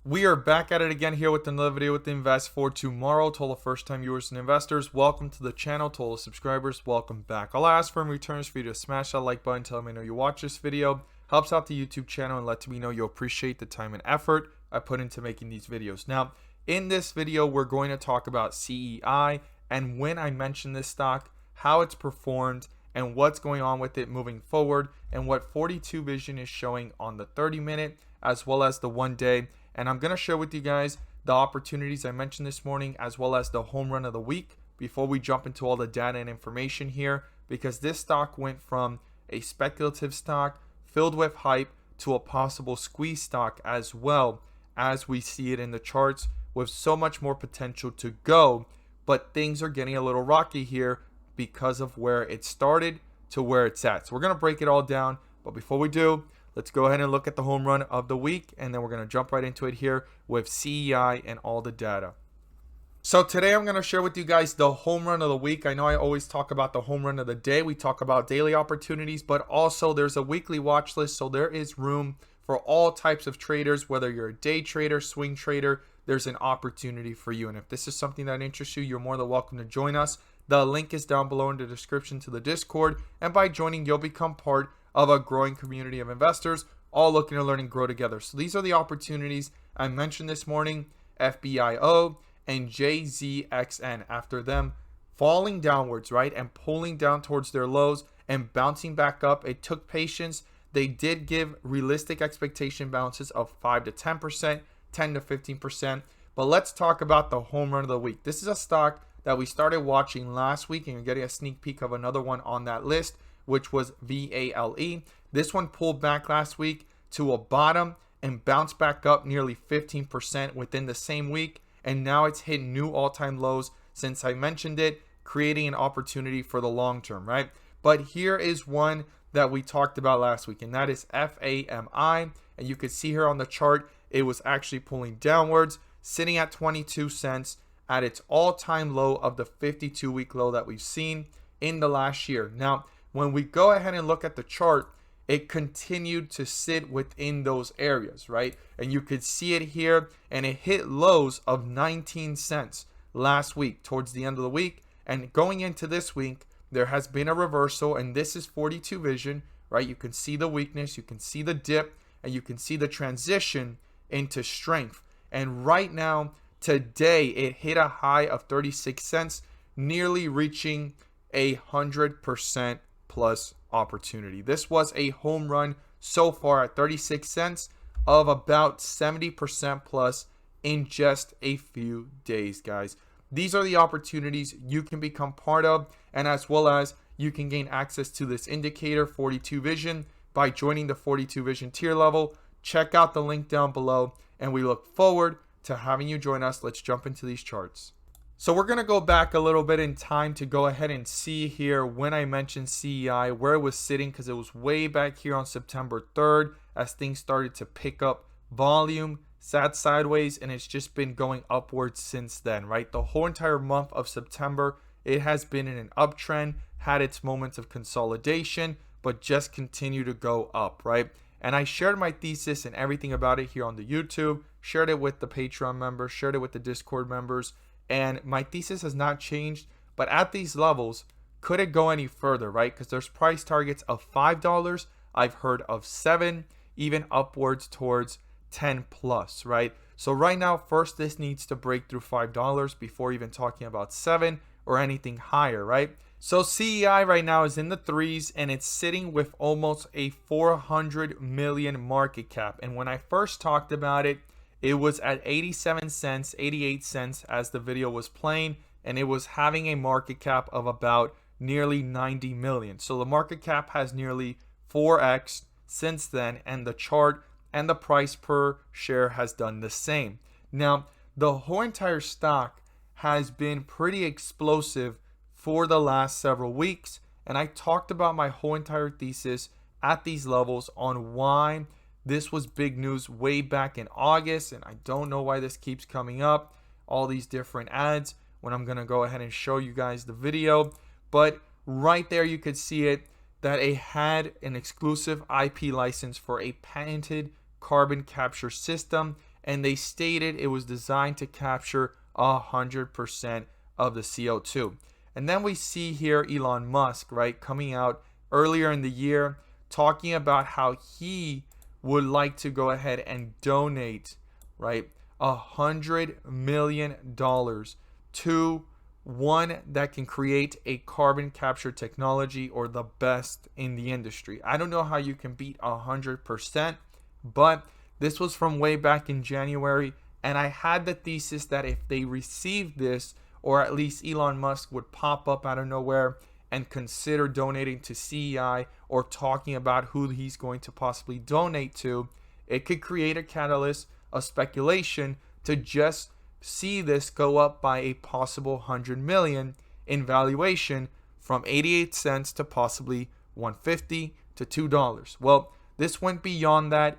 We are back at it again here with another video with Invest for Tomorrow. To all the first time viewers and investors, welcome to the channel. To all the subscribers, welcome back. All I ask for in return is for you to smash that like button, tell me I know you watch this video. Helps out the YouTube channel and let me know you appreciate the time and effort I put into making these videos. Now, in this video, we're going to talk about CEI and when I mention this stock, how it's performed, and what's going on with it moving forward, and what 42 Vision is showing on the 30-minute as well as the 1 day. And I'm going to share with you guys the opportunities I mentioned this morning as well as the home run of the week before we jump into all the data and information here, because this stock went from a speculative stock filled with hype to a possible squeeze stock as well, as we see it in the charts, with so much more potential to go. But things are getting a little rocky here because of where it started to where it's at. So we're going to break it all down. But before we do, let's go ahead and look at the home run of the week, and then we're going to jump right into it here with CEI and all the data. So today I'm going to share with you guys the home run of the week. I know I always talk about the home run of the day. We talk about daily opportunities, but also there's a weekly watch list. So there is room for all types of traders, whether you're a day trader, swing trader, there's an opportunity for you. And if this is something that interests you, you're more than welcome to join us. The link is down below in the description to the Discord. And by joining, you'll become part of a growing community of investors, all looking to learn and grow together. So these are the opportunities I mentioned this morning: FBIO and JZXN. After them falling downwards, right, and pulling down towards their lows and bouncing back up, it took patience. They did give realistic expectation bounces of 5 to 10%, 10 to 15%. But let's talk about the home run of the week. This is a stock that we started watching last week, and you're getting a sneak peek of another one on that list, which was VALE. This one pulled back last week to a bottom and bounced back up nearly 15% within the same week. And now it's hit new all-time lows since I mentioned it, creating an opportunity for the long term, right? But here is one that we talked about last week, and that is FAMI. And you can see here on the chart, it was actually pulling downwards, sitting at 22 cents at its all-time low of the 52-week low that we've seen in the last year. Now, when we go ahead and look at the chart, it continued to sit within those areas, right? And you could see it here, and it hit lows of 19 cents last week towards the end of the week. And going into this week, there has been a reversal, and this is 42 Vision, right? You can see the weakness, you can see the dip, and you can see the transition into strength. And right now, today, it hit a high of 36 cents, nearly reaching 100% plus opportunity. This was a home run so far at 36 cents of about 70% plus in just a few days, guys. These are the opportunities you can become part of, and as well as you can gain access to this indicator 42 Vision by joining the 42 Vision tier level. Check out the link down below, and we look forward to having you join us. Let's jump into these charts. So we're going to go back a little bit in time to go ahead and see here when I mentioned CEI, where it was sitting, because it was way back here on September 3rd as things started to pick up volume, sat sideways, and it's just been going upwards since then, right? The whole entire month of September, it has been in an uptrend, had its moments of consolidation, but just continue to go up, right? And I shared my thesis and everything about it here on the YouTube, shared it with the Patreon members, shared it with the Discord members, and my thesis has not changed. But at these levels, could it go any further, right? Because there's price targets of $5. I've heard of 7, even upwards towards 10 plus, right? So right now, first, this needs to break through $5 before even talking about 7 or anything higher, right? So CEI right now is in the 3s, and it's sitting with almost a 400 million market cap. And when I first talked about it, it was at 87 cents, 88 cents as the video was playing, and it was having a market cap of about nearly 90 million. So the market cap has nearly 4x since then, and the chart and the price per share has done the same. Now, the whole entire stock has been pretty explosive for the last several weeks, and I talked about my whole entire thesis at these levels on why this was big news way back in August, and I don't know why this keeps coming up, all these different ads, when I'm going to go ahead and show you guys the video. But right there you could see it, that it had an exclusive IP license for a patented carbon capture system, and they stated it was designed to capture 100% of the CO2. And then we see here Elon Musk, right, coming out earlier in the year talking about how he would like to go ahead and donate, right, $100 million to one that can create a carbon capture technology, or the best in the industry. I don't know how you can beat 100%, but this was from way back in January, and I had the thesis that if they received this, or at least Elon Musk would pop up out of nowhere and consider donating to CEI, or talking about who he's going to possibly donate to, it could create a catalyst of speculation to just see this go up by a possible 100 million in valuation, from 88 cents to possibly 150 to $2. Well, this went beyond that,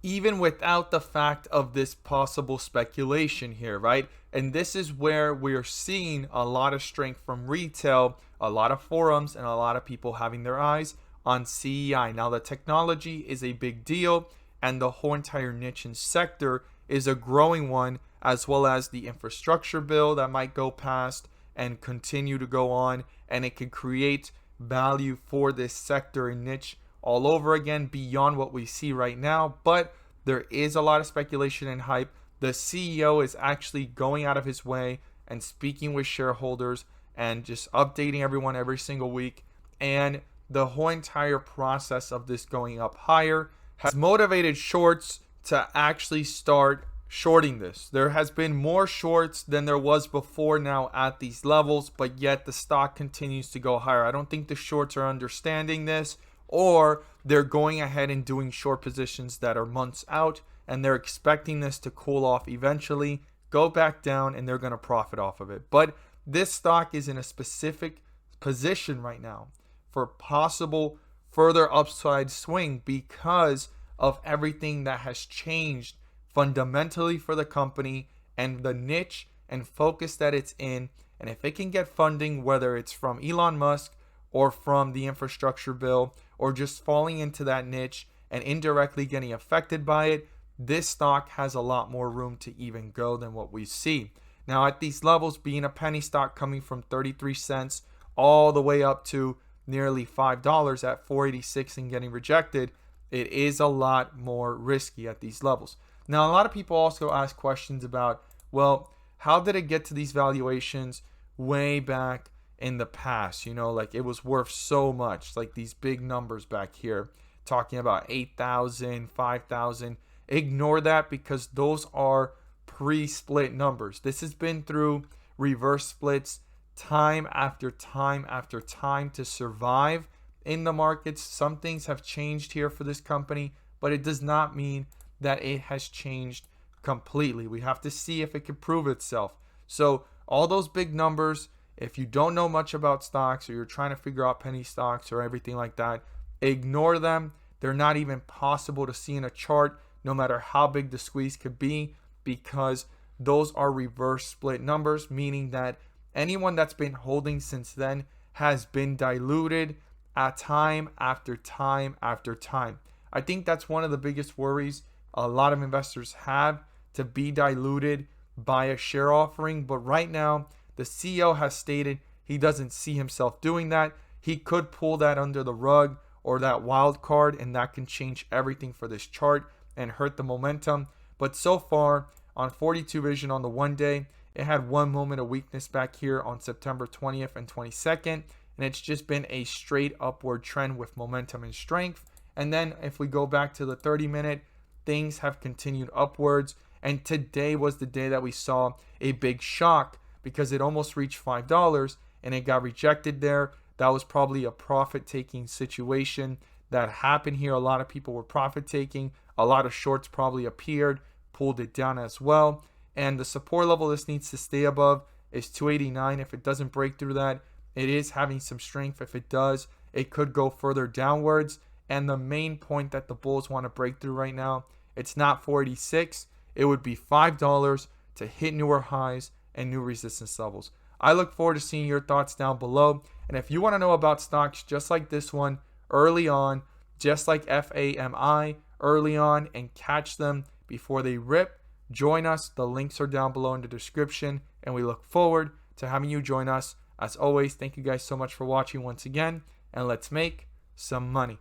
even without the fact of this possible speculation here, right? And this is where we're seeing a lot of strength from retail, a lot of forums, and a lot of people having their eyes on CEI. Now, the technology is a big deal, and the whole entire niche and sector is a growing one, as well as the infrastructure bill that might go past and continue to go on, and it could create value for this sector and niche all over again beyond what we see right now. But there is a lot of speculation and hype. The CEO is actually going out of his way and speaking with shareholders and just updating everyone every single week. And the whole entire process of this going up higher has motivated shorts to actually start shorting this. There has been more shorts than there was before now at these levels, but yet the stock continues to go higher. I don't think the shorts are understanding this, or they're going ahead and doing short positions that are months out, and they're expecting this to cool off eventually, go back down, and they're going to profit off of it. But this stock is in a specific position right now for possible further upside swing because of everything that has changed fundamentally for the company and the niche and focus that it's in. And if it can get funding, whether it's from Elon Musk or from the infrastructure bill, or just falling into that niche and indirectly getting affected by it, this stock has a lot more room to even go than what we see. Now, at these levels, being a penny stock coming from 33 cents all the way up to nearly $5 at 486 and getting rejected, it is a lot more risky at these levels. Now, a lot of people also ask questions about, well, how did it get to these valuations way back in the past? You know, like it was worth so much, like these big numbers back here, talking about 8,000, 5,000. Ignore that, because those are pre-split numbers. This has been through reverse splits time after time after time to survive in the markets. Some things have changed here for this company, but it does not mean that it has changed completely. We have to see if it can prove itself. So all those big numbers, if you don't know much about stocks, or you're trying to figure out penny stocks or everything like that, ignore them. They're not even possible to see in a chart, no matter how big the squeeze could be, because those are reverse split numbers, meaning that anyone that's been holding since then has been diluted at time after time after time. I think that's one of the biggest worries a lot of investors have, to be diluted by a share offering. But right now, the CEO has stated he doesn't see himself doing that. He could pull that under the rug, or that wild card, and that can change everything for this chart and hurt the momentum. But so far, on 42 Vision on the 1 day, it had one moment of weakness back here on September 20th and 22nd, and it's just been a straight upward trend with momentum and strength. And then if we go back to the 30-minute, things have continued upwards, and today was the day that we saw a big shock, because it almost reached $5 and it got rejected there. That was probably a profit-taking situation that happened here. A lot of people were profit-taking. A lot of shorts probably appeared, pulled it down as well. And the support level this needs to stay above is 289. If it doesn't break through that, it is having some strength. If it does, it could go further downwards. And the main point that the bulls want to break through right now, it's not 486. It would be $5 to hit newer highs and new resistance levels. I look forward to seeing your thoughts down below. And if you want to know about stocks just like this one early on, just like FAMI early on, and catch them before they rip, Join us. The links are down below in the description, and we look forward to having you join us. As always, thank you guys so much for watching once again, and let's make some money.